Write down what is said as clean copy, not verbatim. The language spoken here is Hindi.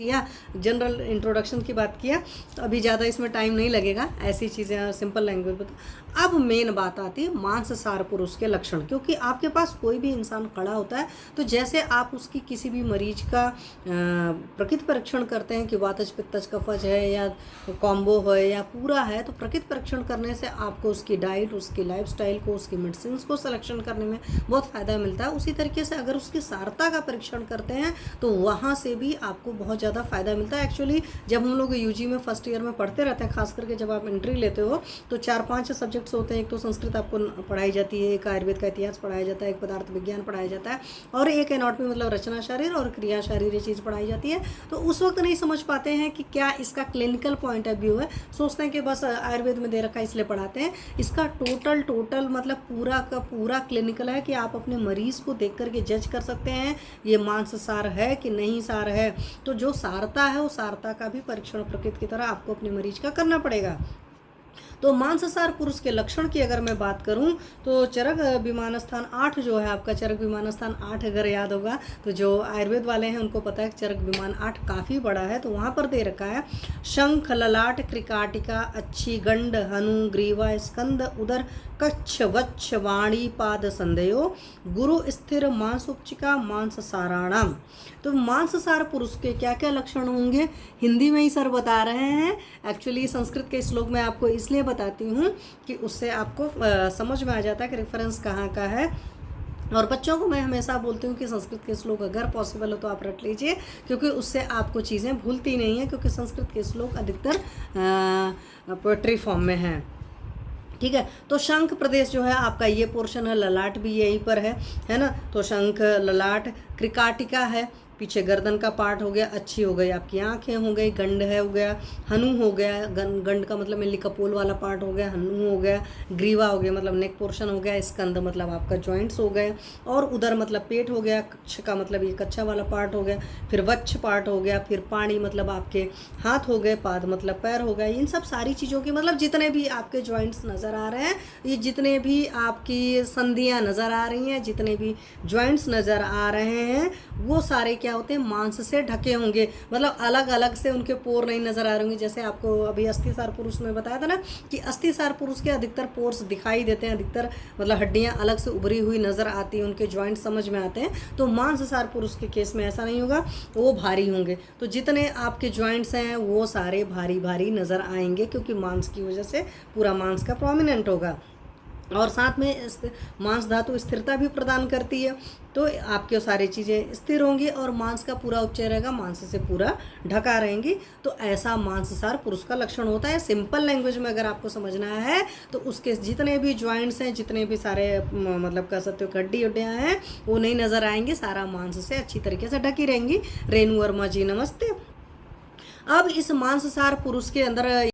किया, जनरल इंट्रोडक्शन की बात किया, तो अभी ज़्यादा इसमें टाइम नहीं लगेगा, ऐसी चीज़ें सिंपल लैंग्वेज बता। अब मेन बात आती है मांसाहार पुरुष के लक्षण, क्योंकि आपके पास कोई भी इंसान खड़ा होता है तो जैसे आप उसकी किसी भी मरीज का प्रकृति परीक्षण करते हैं कि वातज पित्तज कफज है या कॉम्बो है या पूरा है, तो प्रकृति परीक्षण करने से आपको उसकी डाइट, उसकी लाइफस्टाइल को, उसकी मेडिसिन को सिलेक्शन करने में बहुत फ़ायदा मिलता है। उसी तरीके से अगर उसकी सारता का परीक्षण करते हैं तो वहाँ से भी आपको बहुत ज़्यादा फ़ायदा मिलता है। एक्चुअली जब हम लोग यूजी में फर्स्ट ईयर में पढ़ते रहते हैं, खास करके जब आप एंट्री लेते हो तो 4-5 सब्जेक्ट्स होते हैं। एक तो संस्कृत आपको पढ़ाई जाती है, एक आयुर्वेद का इतिहास पढ़ाया जाता है, एक पदार्थ विज्ञान पढ़ाया जाता है और एक एनाटॉमी मतलब रचना शरीर और क्रिया शरीर, ये चीज़ पढ़ाई जाती है। तो उस वक्त नहीं समझ पाते हैं कि क्या इसका क्लिनिकल पॉइंट ऑफ व्यू है, सोचते हैं कि बस आयुर्वेद में दे रखा है इसलिए पढ़ाते हैं। इसका टोटल मतलब पूरा का पूरा क्लिनिकल है कि आप अपने मरीज को देख करके जज कर सकते हैं ये मांसाहार है कि नहीं सार है। तो जो सारता है वो सारता का भी परीक्षण प्रकृति की तरह आपको अपने मरीज का करना पड़ेगा। तो मांसाहार पुरुष के लक्षण की अगर मैं बात करूं तो चरक विमान स्थान 8 जो है आपका, चरक विमान स्थान 8 अगर याद होगा तो जो आयुर्वेद वाले हैं उनको पता है कि चरक विमान 8 काफ़ी बड़ा है। तो वहाँ पर दे रखा है शंख ललाट क्रिकाटिका अच्छी गंड हनु ग्रीवा स्कंद उदर कच्छ वच्छ वाणी पाद संदेयो गुरु स्थिर मांसोपचिका मांसाराणाम। तो मांसाहार पुरुष के क्या क्या लक्षण होंगे हिंदी में ही सर बता रहे हैं। एक्चुअली संस्कृत के श्लोक में आपको इसलिए बताती हूँ कि उससे आपको समझ में आ जाता है कि रेफरेंस कहाँ का है। और बच्चों को मैं हमेशा बोलती हूँ कि संस्कृत के श्लोक अगर पॉसिबल हो तो आप रट लीजिए, क्योंकि उससे आपको चीज़ें भूलती नहीं हैं, क्योंकि संस्कृत के श्लोक अधिकतर पोएट्री फॉर्म में हैं। ठीक है। तो शंख प्रदेश जो है आपका ये पोर्शन है, ललाट भी यहीं पर है ना। तो शंख ललाट क्रिकाटिका है, पीछे गर्दन का पार्ट हो गया, अच्छी हो गई आपकी आंखें हो गई, गंड है हो गया, हनु हो गया, गंड का मतलब मेनली कपोल वाला पार्ट हो गया, हनु हो गया, ग्रीवा हो गया मतलब नेक पोर्शन हो गया, स्कंद मतलब आपका जॉइंट्स हो गए और उधर मतलब पेट हो गया, कच्छ का मतलब ये कच्चा वाला पार्ट हो गया, फिर वच्छ पार्ट हो गया, फिर पाणी मतलब आपके हाथ हो गए, पाद मतलब पैर हो गए। इन सब सारी चीज़ों की मतलब जितने भी आपके जॉइंट्स नज़र आ रहे हैं, ये जितने भी आपकी संधियाँ नज़र आ रही हैं, जितने भी जॉइंट्स नज़र आ रहे हैं, वो सारे क्या होते हैं मांस से ढके होंगे। मतलब अलग अलग से उनके पोर नहीं नजर आ रहे होंगे। जैसे आपको अभी अस्थिसार पुरुष में बताया था ना कि अस्थिसार पुरुष के अधिकतर पोर्स दिखाई देते हैं, अधिकतर मतलब हड्डियां अलग से उभरी हुई नजर आती हैं, उनके जॉइंट समझ में आते हैं। तो मांसाहार पुरुष के केस में ऐसा नहीं होगा, तो वो भारी होंगे। तो जितने आपके जॉइंट्स हैं वो सारे भारी भारी नजर आएंगे, क्योंकि मांस की वजह से पूरा मांस का प्रोमिनेंट होगा। और साथ में मांस धातु स्थिरता भी प्रदान करती है, तो आपकी सारी चीज़ें स्थिर होंगी और मांस का पूरा उपचय रहेगा, मांस से पूरा ढका रहेंगी। तो ऐसा मांसाहार पुरुष का लक्षण होता है। सिंपल लैंग्वेज में अगर आपको समझना है तो उसके जितने भी जॉइंट्स हैं, जितने भी सारे मतलब कह सकते हो हड्डी उड्डियाँ हैं, वो नहीं नज़र आएंगी, सारा मांस से अच्छी तरीके से ढकी रहेंगी। रेणु वर्मा जी नमस्ते। अब इस मांसाहार पुरुष के अंदर